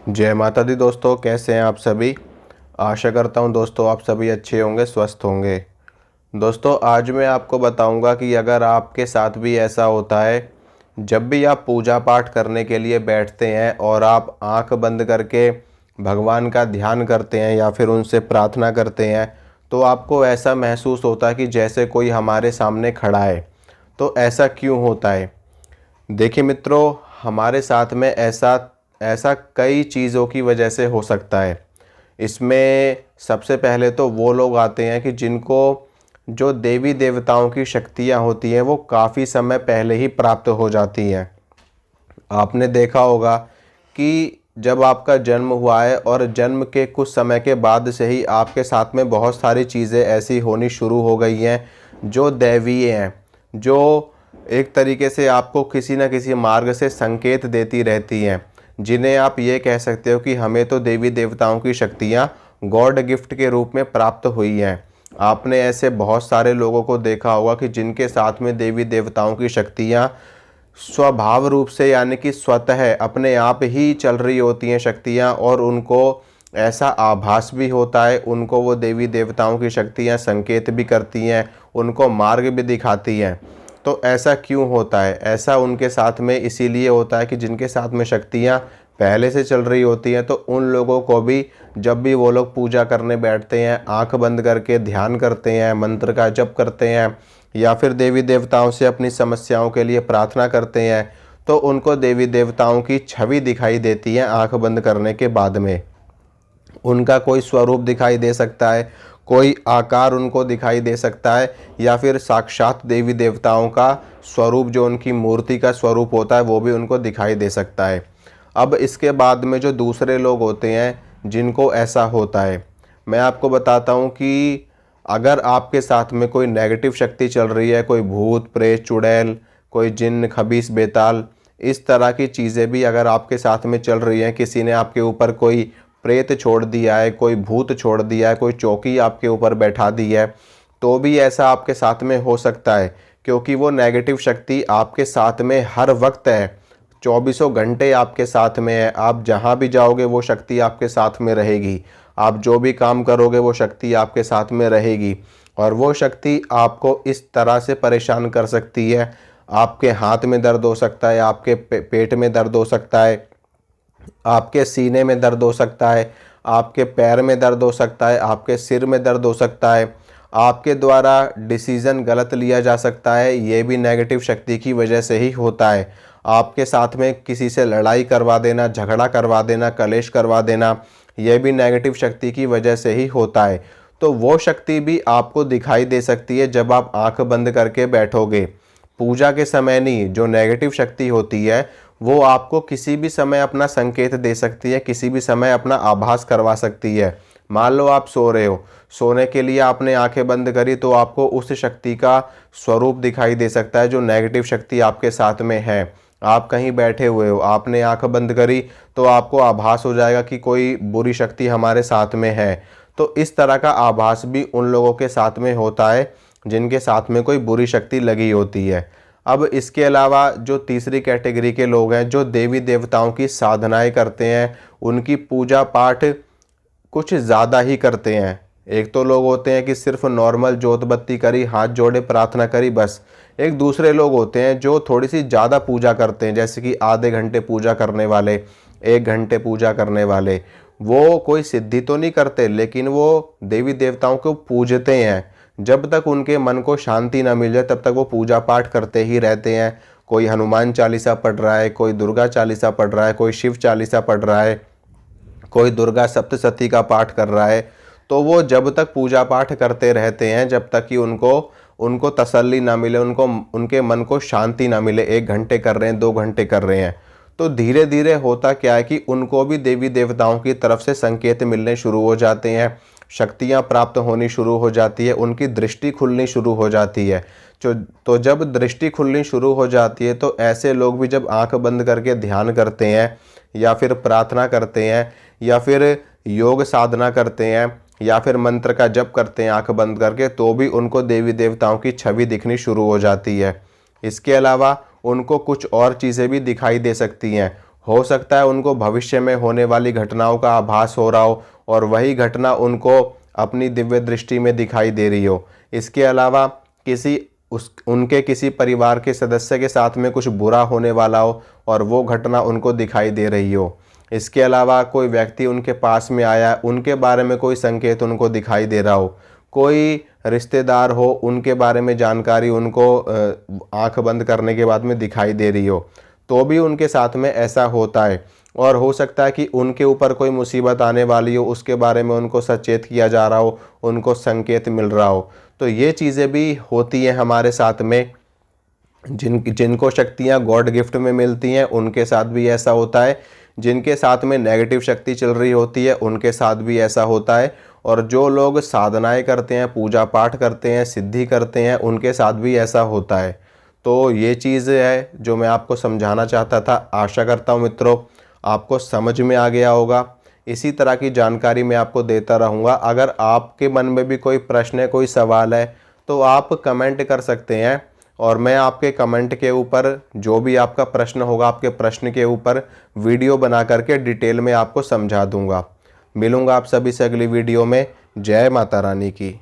जय माता दी दोस्तों, कैसे हैं आप सभी। आशा करता हूं दोस्तों आप सभी अच्छे होंगे, स्वस्थ होंगे। दोस्तों आज मैं आपको बताऊंगा कि अगर आपके साथ भी ऐसा होता है, जब भी आप पूजा पाठ करने के लिए बैठते हैं और आप आंख बंद करके भगवान का ध्यान करते हैं या फिर उनसे प्रार्थना करते हैं, तो आपको ऐसा महसूस होता है कि जैसे कोई हमारे सामने खड़ा है। तो ऐसा क्यों होता है? देखिए मित्रों, हमारे साथ में ऐसा ऐसा कई चीज़ों की वजह से हो सकता है। इसमें सबसे पहले तो वो लोग आते हैं कि जिनको जो देवी देवताओं की शक्तियाँ होती हैं वो काफ़ी समय पहले ही प्राप्त हो जाती हैं। आपने देखा होगा कि जब आपका जन्म हुआ है और जन्म के कुछ समय के बाद से ही आपके साथ में बहुत सारी चीज़ें ऐसी होनी शुरू हो गई हैं जो दैवीय हैं, जो एक तरीके से आपको किसी न किसी मार्ग से संकेत देती रहती हैं, जिन्हें आप ये कह सकते हो कि हमें तो देवी देवताओं की शक्तियाँ गॉड गिफ्ट के रूप में प्राप्त हुई हैं। आपने ऐसे बहुत सारे लोगों को देखा होगा कि जिनके साथ में देवी देवताओं की शक्तियाँ स्वभाव रूप से यानी कि स्वतः अपने आप ही चल रही होती हैं शक्तियाँ, और उनको ऐसा आभास भी होता है, उनको वो देवी देवताओं की शक्तियाँ संकेत भी करती हैं, उनको मार्ग भी दिखाती हैं। तो ऐसा क्यों होता है? ऐसा उनके साथ में इसीलिए होता है कि जिनके साथ में शक्तियाँ पहले से चल रही होती हैं, तो उन लोगों को भी जब भी वो लोग पूजा करने बैठते हैं, आंख बंद करके ध्यान करते हैं, मंत्र का जप करते हैं या फिर देवी देवताओं से अपनी समस्याओं के लिए प्रार्थना करते हैं, तो उनको देवी देवताओं की छवि दिखाई देती है। आंख बंद करने के बाद में उनका कोई स्वरूप दिखाई दे सकता है, कोई आकार उनको दिखाई दे सकता है, या फिर साक्षात देवी देवताओं का स्वरूप जो उनकी मूर्ति का स्वरूप होता है वो भी उनको दिखाई दे सकता है। अब इसके बाद में जो दूसरे लोग होते हैं जिनको ऐसा होता है, मैं आपको बताता हूँ कि अगर आपके साथ में कोई नेगेटिव शक्ति चल रही है, कोई भूत प्रेत चुड़ैल, कोई जिन्न खबीस बेताल, इस तरह की चीज़ें भी अगर आपके साथ में चल रही हैं, किसी ने आपके ऊपर कोई प्रेत छोड़ दिया है, कोई भूत छोड़ दिया है, कोई चौकी आपके ऊपर बैठा दी है, तो भी ऐसा आपके साथ में हो सकता है, क्योंकि वो नेगेटिव शक्ति आपके साथ में हर वक्त है, चौबीसों घंटे आपके साथ में है। आप जहाँ भी जाओगे वो शक्ति आपके साथ में रहेगी, आप जो भी काम करोगे वो शक्ति आपके साथ में रहेगी, और वो शक्ति आपको इस तरह से परेशान कर सकती है। आपके हाथ में दर्द हो सकता है, आपके पेट में दर्द हो सकता है, आपके सीने में दर्द हो सकता है, आपके पैर में दर्द हो सकता है, आपके सिर में दर्द हो सकता है, आपके द्वारा डिसीज़न गलत लिया जा सकता है, ये भी नेगेटिव शक्ति की वजह से ही होता है। आपके साथ में किसी से लड़ाई करवा देना, झगड़ा करवा देना, कलेश करवा देना, ये भी नेगेटिव शक्ति की वजह से ही होता है। तो वो शक्ति भी आपको दिखाई दे सकती है जब आप आंख बंद करके बैठोगे। पूजा के समय नहीं, जो नेगेटिव शक्ति होती है वो आपको किसी भी समय अपना संकेत दे सकती है, किसी भी समय अपना आभास करवा सकती है। मान लो आप सो रहे हो, सोने के लिए आपने आंखें बंद करी तो आपको उस शक्ति का स्वरूप दिखाई दे सकता है जो नेगेटिव शक्ति आपके साथ में है। आप कहीं बैठे हुए हो, आपने आंख बंद करी तो आपको आभास हो जाएगा कि कोई बुरी शक्ति हमारे साथ में है। तो इस तरह का आभास भी उन लोगों के साथ में होता है जिनके साथ में कोई बुरी शक्ति लगी होती है। अब इसके अलावा जो तीसरी कैटेगरी के लोग हैं, जो देवी देवताओं की साधनाएं करते हैं, उनकी पूजा पाठ कुछ ज़्यादा ही करते हैं। एक तो लोग होते हैं कि सिर्फ नॉर्मल जोत बत्ती करी, हाथ जोड़े, प्रार्थना करी, बस। एक दूसरे लोग होते हैं जो थोड़ी सी ज़्यादा पूजा करते हैं, जैसे कि आधे घंटे पूजा करने वाले, 1 घंटे पूजा करने वाले। वो कोई सिद्धि तो नहीं करते, लेकिन वो देवी देवताओं को पूजते हैं। जब तक उनके मन को शांति ना मिल जाए तब तक वो पूजा पाठ करते ही रहते हैं। कोई हनुमान चालीसा पढ़ रहा है, कोई दुर्गा चालीसा पढ़ रहा है, कोई शिव चालीसा पढ़ रहा है, कोई दुर्गा सप्तशती का पाठ कर रहा है। तो वो जब तक पूजा पाठ करते रहते हैं जब तक कि उनको तसल्ली ना मिले, उनके मन को शांति ना मिले। 1 घंटे कर रहे हैं, 2 घंटे कर रहे हैं, तो धीरे धीरे होता क्या है कि उनको भी देवी देवताओं की तरफ से संकेत मिलने शुरू हो जाते हैं, शक्तियाँ प्राप्त होनी शुरू हो जाती है, उनकी दृष्टि खुलनी शुरू हो जाती है। तो जब दृष्टि खुलनी शुरू हो जाती है तो ऐसे लोग भी जब आंख बंद करके ध्यान करते हैं या फिर प्रार्थना करते हैं या फिर योग साधना करते हैं या फिर मंत्र का जप करते हैं आंख बंद करके, तो भी उनको देवी देवताओं की छवि दिखनी शुरू हो जाती है। इसके अलावा उनको कुछ और चीज़ें भी दिखाई दे सकती हैं। हो सकता है उनको भविष्य में होने वाली घटनाओं का आभास हो रहा हो और वही घटना उनको अपनी दिव्य दृष्टि में दिखाई दे रही हो। इसके अलावा उनके किसी परिवार के सदस्य के साथ में कुछ बुरा होने वाला हो और वो घटना उनको दिखाई दे रही हो। इसके अलावा कोई व्यक्ति उनके पास में आया, उनके बारे में कोई संकेत उनको दिखाई दे रहा हो। कोई रिश्तेदार हो, उनके बारे में जानकारी उनको आंख बंद करने के बाद में दिखाई दे रही हो, तो भी उनके साथ में ऐसा होता है। और हो सकता है कि उनके ऊपर कोई मुसीबत आने वाली हो, उसके बारे में उनको सचेत किया जा रहा हो, उनको संकेत मिल रहा हो। तो ये चीज़ें भी होती हैं हमारे साथ में। जिनको शक्तियाँ गॉड गिफ्ट में मिलती हैं उनके साथ भी ऐसा होता है। जिनके साथ में नेगेटिव शक्ति चल रही होती है उनके साथ भी ऐसा होता है। और जो लोग साधनाएं करते हैं, पूजा पाठ करते हैं, सिद्धि करते हैं, उनके साथ भी ऐसा होता है। तो ये चीज़ है जो मैं आपको समझाना चाहता था। आशा करता हूँ मित्रों आपको समझ में आ गया होगा। इसी तरह की जानकारी मैं आपको देता रहूँगा। अगर आपके मन में भी कोई प्रश्न है, कोई सवाल है, तो आप कमेंट कर सकते हैं और मैं आपके कमेंट के ऊपर जो भी आपका प्रश्न होगा, आपके प्रश्न के ऊपर वीडियो बना करके डिटेल में आपको समझा दूंगा। मिलूंगा आप सभी से अगली वीडियो में। जय माता रानी की।